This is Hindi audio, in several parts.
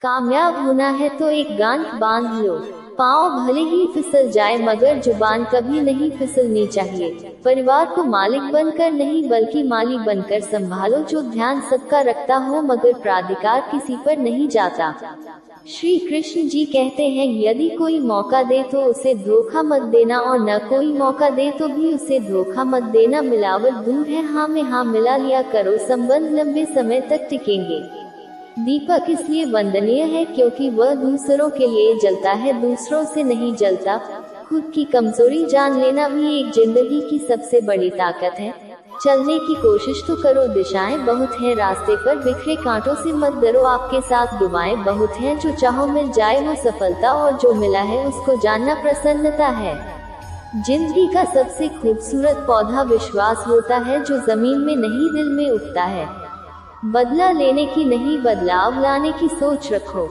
कामयाब होना है तो एक गांठ बांध लो। पाँव भले ही फिसल जाए मगर जुबान कभी नहीं फिसलनी चाहिए। परिवार को मालिक बनकर नहीं बल्कि माली बनकर संभालो, जो ध्यान सबका रखता हो मगर प्राधिकार किसी पर नहीं जाता। श्री कृष्ण जी कहते हैं, यदि कोई मौका दे तो उसे धोखा मत देना और न कोई मौका दे तो भी उसे धोखा मत देना। मिलावट दूर है, हाँ में हाँ मिला लिया करो, संबंध लंबे समय तक टिकेंगे। दीपक इसलिए वंदनीय है क्योंकि वह दूसरों के लिए जलता है, दूसरों से नहीं जलता। खुद की कमजोरी जान लेना भी एक जिंदगी की सबसे बड़ी ताकत है। चलने की कोशिश तो करो, दिशाएं बहुत हैं रास्ते पर, बिखरे कांटों से मत डरो, आपके साथ दुआएं बहुत हैं। जो चाहो मिल जाए वो सफलता, और जो मिला है उसको जानना प्रसन्नता है। जिंदगी का सबसे खूबसूरत पौधा विश्वास होता है, जो जमीन में नहीं दिल में उगता है। बदला लेने की नहीं, बदलाव लाने की सोच रखो।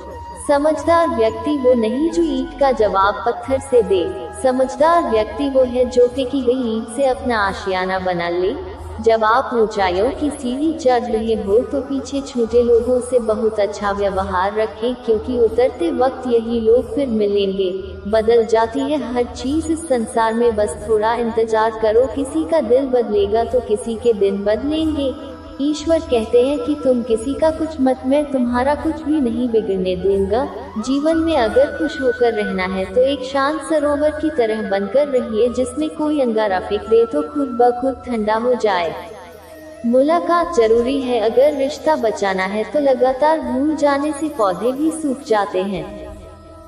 समझदार व्यक्ति वो नहीं जो ईंट का जवाब पत्थर से दे। समझदार व्यक्ति वो है जो फेंकी गई ईंट से अपना आशियाना बना ले। जब आप ऊंचाइयों की सीढ़ी चढ़ रहे हो तो पीछे छूटे लोगों से बहुत अच्छा व्यवहार रखें, क्योंकि उतरते वक्त यही लोग फिर मिलेंगे। बदल जाती है हर चीज इस संसार में, बस थोड़ा इंतजार करो। किसी का दिल बदलेगा तो किसी के दिन बदलेंगे। ईश्वर कहते हैं कि तुम किसी का कुछ मत, मैं तुम्हारा कुछ भी नहीं बिगड़ने दूंगा। जीवन में अगर खुश होकर रहना है तो एक शांत सरोवर की तरह बनकर रहिए, जिसमें कोई अंगारा फेंक दे तो खुद ब खुद ठंडा हो जाए। मुलाकात जरूरी है, अगर रिश्ता बचाना है तो लगातार भूल जाने से पौधे भी सूख जाते हैं।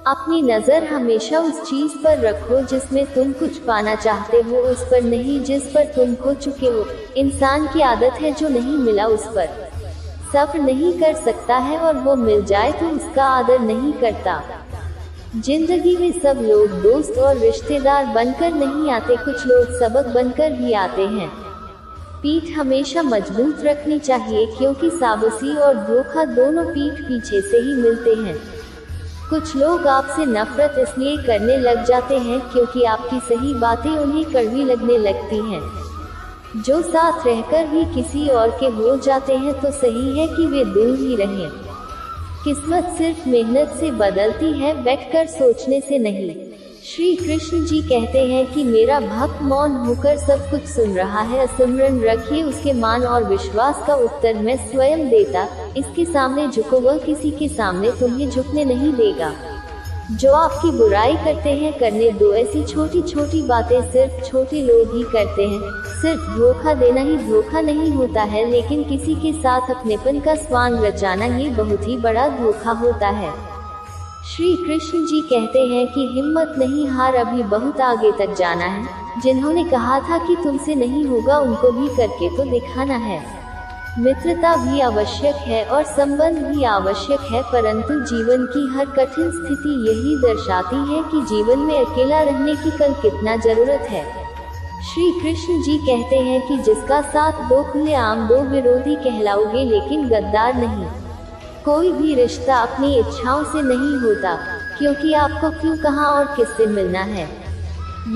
अपनी नजर हमेशा उस चीज पर रखो जिसमें तुम कुछ पाना चाहते हो, उस पर नहीं जिस पर तुम खो चुके हो। इंसान की आदत है जो नहीं मिला उस पर सब्र नहीं कर सकता है, और वो मिल जाए तो उसका आदर नहीं करता। जिंदगी में सब लोग दोस्त और रिश्तेदार बनकर नहीं आते, कुछ लोग सबक बनकर भी आते हैं। पीठ हमेशा मजबूत रखनी चाहिए, क्योंकि साबुसी और धोखा दोनों पीठ पीछे से ही मिलते हैं। कुछ लोग आपसे नफरत इसलिए करने लग जाते हैं क्योंकि आपकी सही बातें उन्हें कड़वी लगने लगती हैं। जो साथ रहकर भी किसी और के हो जाते हैं तो सही है कि वे दूर ही रहें। किस्मत सिर्फ मेहनत से बदलती है, बैठकर सोचने से नहीं। श्री कृष्ण जी कहते हैं कि मेरा भक्त मौन होकर सब कुछ सुन रहा है, सिमरन रखिए उसके मान और विश्वास का उत्तर मैं स्वयं देता। इसके सामने झुको, वह किसी के सामने तुम्हें झुकने नहीं देगा। जो आपकी बुराई करते हैं करने दो, ऐसी छोटी छोटी बातें सिर्फ छोटे लोग ही करते हैं। सिर्फ धोखा देना ही धोखा नहीं होता है, लेकिन किसी के साथ अपनेपन का स्वांग रचाना ये बहुत ही बड़ा धोखा होता है। श्री कृष्ण जी कहते हैं कि हिम्मत नहीं हार, अभी बहुत आगे तक जाना है। जिन्होंने कहा था कि तुमसे नहीं होगा उनको भी करके तो दिखाना है। मित्रता भी आवश्यक है और संबंध भी आवश्यक है, परंतु जीवन की हर कठिन स्थिति यही दर्शाती है कि जीवन में अकेला रहने की कल कितना जरूरत है। श्री कृष्ण जी कहते हैं कि जिसका साथ दो खुलेआम दो विरोधी कहलाओगे, लेकिन गद्दार नहीं। कोई भी रिश्ता अपनी इच्छाओं से नहीं होता, क्योंकि आपको क्यों कहाँ और किससे मिलना है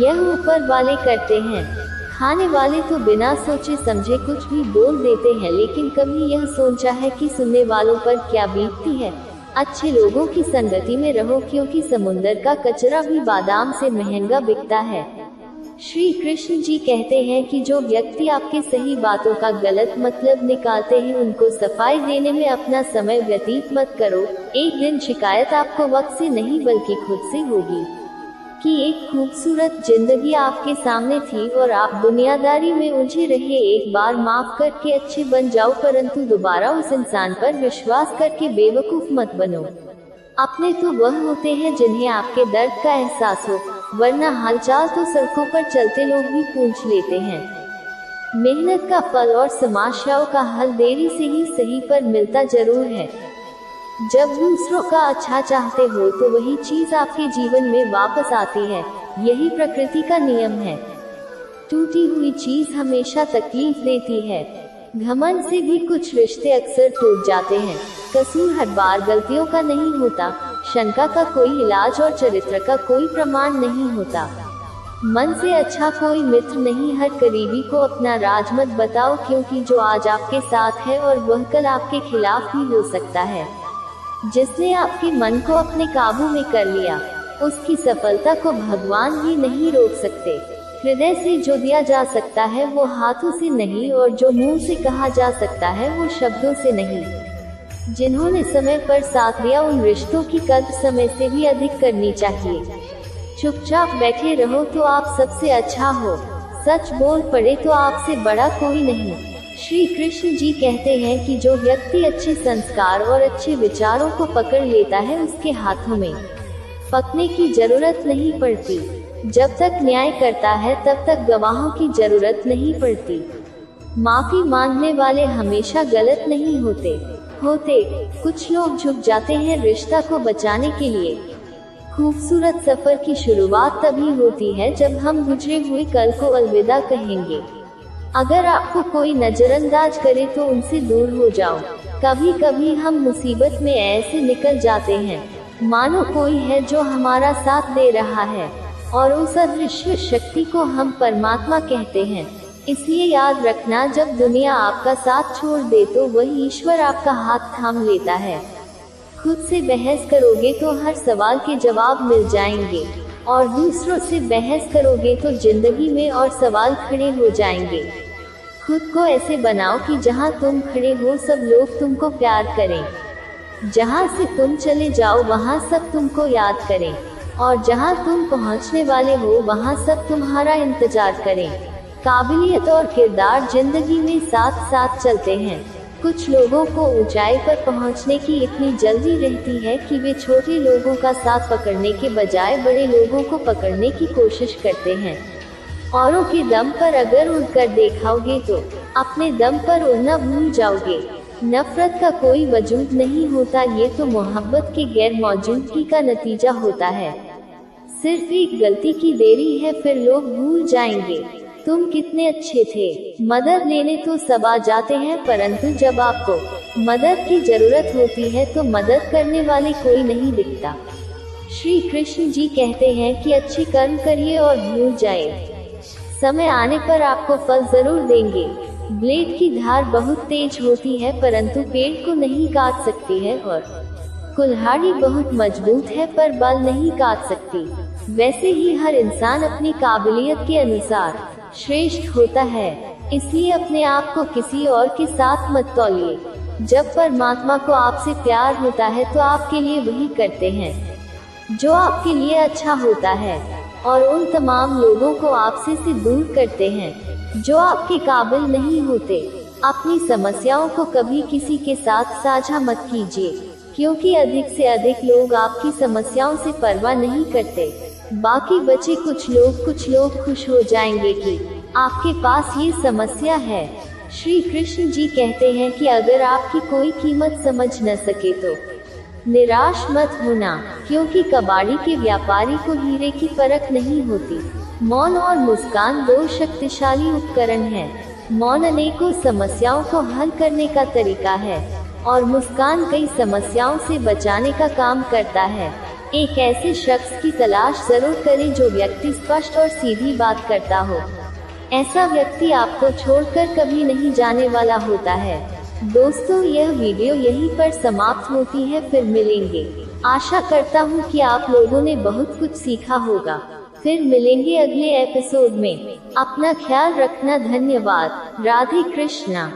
यह ऊपर वाले करते हैं। खाने वाले तो बिना सोचे समझे कुछ भी बोल देते हैं, लेकिन कभी यह सोचा है कि सुनने वालों पर क्या बीतती है। अच्छे लोगों की संगति में रहो, क्योंकि समुंदर का कचरा भी बादाम से महंगा बिकता है। श्री कृष्ण जी कहते हैं कि जो व्यक्ति आपके सही बातों का गलत मतलब निकालते हैं उनको सफाई देने में अपना समय व्यतीत मत करो। एक दिन शिकायत आपको वक्त से नहीं बल्कि खुद से होगी कि एक खूबसूरत जिंदगी आपके सामने थी और आप दुनियादारी में उलझे रहे। एक बार माफ करके अच्छे बन जाओ, परंतु दोबारा उस इंसान पर विश्वास करके बेवकूफ मत बनो। अपने तो वह होते हैं जिन्हें आपके दर्द का एहसास हो, वरना हालचाल तो सड़कों पर चलते लोग भी पूछ लेते हैं। मेहनत का फल और समस्याओं का हल देरी से ही सही पर मिलता जरूर है। जब दूसरों का अच्छा चाहते हो तो वही चीज आपके जीवन में वापस आती है, यही प्रकृति का नियम है। टूटी हुई चीज हमेशा तकलीफ देती है। घमंड से भी कुछ रिश्ते अक्सर टूट जाते हैं। कसूर हर बार गलतियों का नहीं होता, शंका का कोई इलाज और चरित्र का कोई प्रमाण नहीं होता। मन से अच्छा कोई मित्र नहीं, हर करीबी को अपना राज मत बताओ, क्योंकि जो आज आपके साथ है और वह कल आपके खिलाफ भी हो सकता है। जिसने आपके मन को अपने काबू में कर लिया, उसकी सफलता को भगवान भी नहीं रोक सकते। हृदय से जो दिया जा सकता है वो हाथों से नहीं, और जो मुंह से कहा जा सकता है वो शब्दों से नहीं। जिन्होंने समय पर साथ दिया उन रिश्तों की कद्र समय से भी अधिक करनी चाहिए। चुपचाप बैठे रहो तो आप सबसे अच्छा हो, सच बोल पड़े तो आपसे बड़ा कोई नहीं। श्री कृष्ण जी कहते हैं कि जो व्यक्ति अच्छे संस्कार और अच्छे विचारों को पकड़ लेता है उसके हाथों में पकने की जरूरत नहीं पड़ती। जब तक न्याय करता है तब तक गवाहों की जरूरत नहीं पड़ती। माफी मांगने वाले हमेशा गलत नहीं होते। कुछ लोग झुक जाते हैं रिश्ता को बचाने के लिए। खूबसूरत सफर की शुरुआत तभी होती है जब हम गुजरे हुए कल को अलविदा कहेंगे। अगर आपको कोई नजरअंदाज करे तो उनसे दूर हो जाओ। कभी कभी हम मुसीबत में ऐसे निकल जाते हैं मानो कोई है जो हमारा साथ दे रहा है, और उस अदृश्य शक्ति को हम परमात्मा कहते हैं। इसलिए याद रखना, जब दुनिया आपका साथ छोड़ दे तो वही ईश्वर आपका हाथ थाम लेता है। खुद से बहस करोगे तो हर सवाल के जवाब मिल जाएंगे, और दूसरों से बहस करोगे तो जिंदगी में और सवाल खड़े हो जाएंगे। खुद को ऐसे बनाओ कि जहां तुम खड़े हो सब लोग तुमको प्यार करें, जहां से तुम चले जाओ वहां सब तुमको याद करें, और जहां तुम पहुंचने वाले हो वहां सब तुम्हारा इंतजार करें। काबिलियत और किरदार जिंदगी में साथ साथ चलते हैं। कुछ लोगों को ऊंचाई पर पहुंचने की इतनी जल्दी रहती है कि वे छोटे लोगों का साथ पकड़ने के बजाय बड़े लोगों को पकड़ने की कोशिश करते हैं। औरों के दम पर अगर उड़कर देखोगे तो अपने दम पर उड़ना भूल जाओगे। नफरत का कोई वजूद नहीं होता, ये तो मोहब्बत की गैर मौजूदगी का नतीजा होता है। सिर्फ एक गलती की देरी है, फिर लोग भूल जाएंगे तुम कितने अच्छे थे। मदद लेने तो सब आ जाते हैं, परंतु जब आपको मदद की जरूरत होती है तो मदद करने वाले कोई नहीं दिखता। श्री कृष्ण जी कहते हैं कि अच्छे कर्म करिए और भूल जाए, समय आने पर आपको फल जरूर देंगे। ब्लेड की धार बहुत तेज होती है परंतु पेड़ को नहीं काट सकती है, और कुल्हाड़ी बहुत मजबूत है पर बल नहीं काट सकती। वैसे ही हर इंसान अपनी काबिलियत के अनुसार श्रेष्ठ होता है, इसलिए अपने आप को किसी और के साथ मत तौलिए। जब परमात्मा को आपसे प्यार होता है तो आपके लिए वही करते हैं जो आपके लिए अच्छा होता है, और उन तमाम लोगों को आपसे से दूर करते हैं जो आपके काबिल नहीं होते। अपनी समस्याओं को कभी किसी के साथ साझा मत कीजिए, क्योंकि अधिक से अधिक लोग आपकी समस्याओं से परवाह नहीं करते। बाकी बचे कुछ लोग खुश हो जाएंगे कि आपके पास ये समस्या है। श्री कृष्ण जी कहते हैं कि अगर आपकी कोई कीमत समझ न सके तो निराश मत होना, क्योंकि कबाड़ी के व्यापारी को हीरे की परख नहीं होती। मौन और मुस्कान दो शक्तिशाली उपकरण हैं। मौन अनेकों समस्याओं को हल करने का तरीका है, और मुस्कान कई समस्याओं से बचाने का काम करता है। एक ऐसे शख्स की तलाश जरूर करें जो व्यक्ति स्पष्ट और सीधी बात करता हो। ऐसा व्यक्ति आपको छोड़कर कभी नहीं जाने वाला होता है। दोस्तों, यह वीडियो यहीं पर समाप्त होती है, फिर मिलेंगे। आशा करता हूँ कि आप लोगों ने बहुत कुछ सीखा होगा। फिर मिलेंगे अगले एपिसोड में। अपना ख्याल रखना। धन्यवाद। राधे कृष्णा।